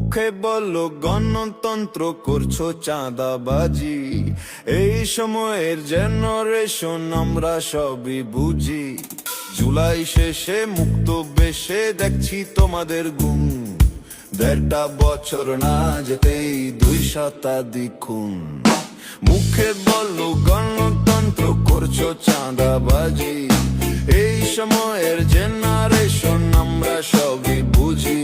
মুখে বললো গণতন্ত্র, করছো চাঁদাবাজি। এই সময়ের জেনারেশন আমরা সবই বুঝি। জুলাই শেষে মুক্ত বেশে দেখছি তোমাদের গুণ। 1.5 বছর না যেতেই 2 শতাধিক খুন। মুখে বললো গণতন্ত্র, করছো চাঁদাবাজি। এই সময়ের জেনারেশন আমরা সবই বুঝি।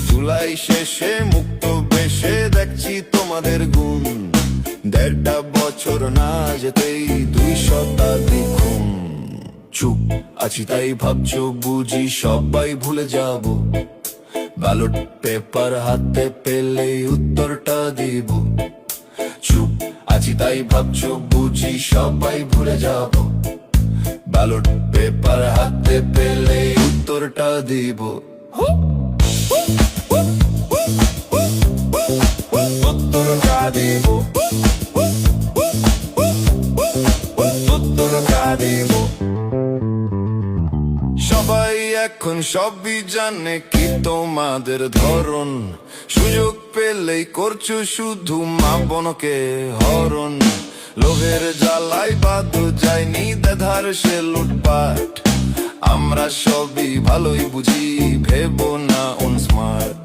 জুলাই শেষে মুক্ত বেশে দেখছি তোমাদের গুণ। 1.5 বছর না যেতেই 2 শতাধিক খুন। চুপ আছি তাই ভাবছো বুঝি সবাই ভুলে যাব। ব্যালট পেপার হাতে পেলেই উত্তরটা দিব। চুপ আছি তাই ভাবছো বুঝি সবাই ভুলে যাব। ব্যালট পেপার হাতে পেলেই উত্তরটা দিব। উত্তরটা দিব। উত্তরটা দিব। সবাই এখন সবই জানে কি তোমাদের ধরন। সুযোগ পেলেই করছো শুধু মা বোনকে হরণ। লোভের জ্বালাই বাদ যায়নি দেধার সে লুটপাট। আমরা সবই ভালোই বুঝি, ভেবো না স্মার্ট।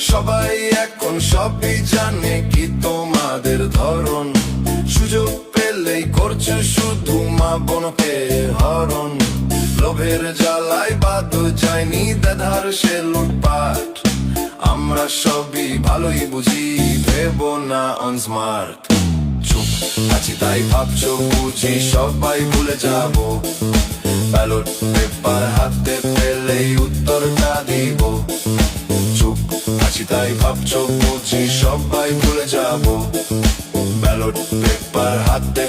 সবাই এখন সবই জানে কি তোমাদের ধরন। সুযোগ পেলেই করছো শুধু মা বোনকে হরণ। লোভের জ্বালাই বাদ যায়নি দেধার সে লুটপাট। আমরা সবই ভালোই বুঝি, ভেবো না স্মার্ট। চুপ আছি তাই ভাবছো বুঝি সবাই ভুলে যাব। ব্যালট পেপার হাতে পেলেই উত্তরটা দিব। চুপ আছি তাই ভাবছো বুঝি সবাই ভুলে যাব। ব্যালট পেপার হাতে